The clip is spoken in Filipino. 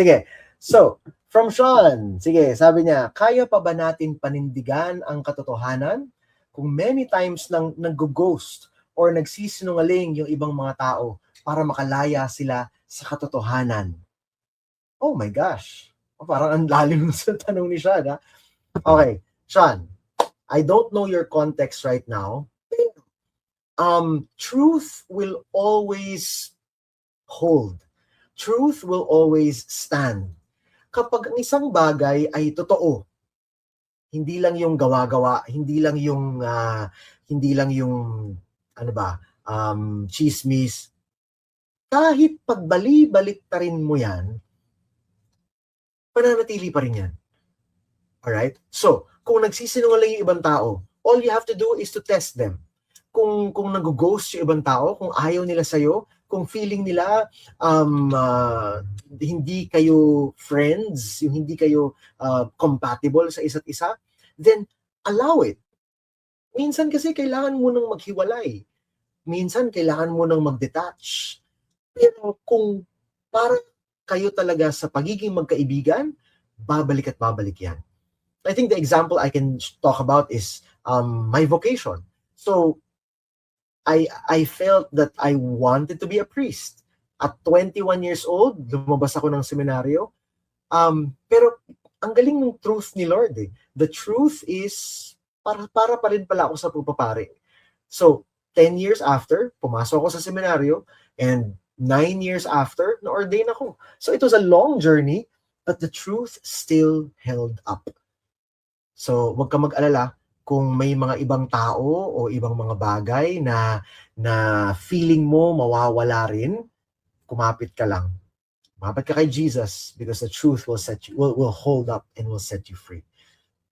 Sige. So, from Sean, sige, sabi niya, kaya pa ba natin panindigan ang katotohanan kung many times nang nag-ghost or nagsisinungaling yung ibang mga tao para makalaya sila sa katotohanan? Oh my gosh. Parang ang lalim sa tanong ni Sean, ha? Okay, Sean, I don't know your context right now. Truth will always hold. Truth will always stand. Kapag ang isang bagay ay totoo, hindi lang yung gawa-gawa, hindi lang yung ano ba, chismis. Kahit pagbali-baliktarin mo yan, pananatili pa rin yan. Alright? So, kung nagsisinungaling yung ibang tao, all you have to do is to test them. Kung nag-ghost yung ibang tao, kung ayaw nila sa'yo, kung feeling nila hindi kayo friends, yung hindi kayo compatible sa isa't isa, then allow it. Minsan kasi kailangan mo nang maghiwalay. Minsan kailangan mo nang mag-detach. Pero kung para kayo talaga sa pagiging magkaibigan, babalik at babalik yan. I think the example I can talk about is my vocation. So, I felt that I wanted to be a priest. At 21 years old, lumabas ako ng seminaryo. Pero ang galing ng truth ni Lord eh. The truth is, para pa rin pala ako sa pagpapari. So, 10 years after, pumasok ako sa seminaryo, and 9 years after, na-ordain ako. So, it was a long journey, but the truth still held up. So, wag ka mag-alala kung may mga ibang tao o ibang mga bagay na feeling mo mawawala rin, kumapit ka lang. Kumapit ka kay Jesus because the truth will hold up and will set you free.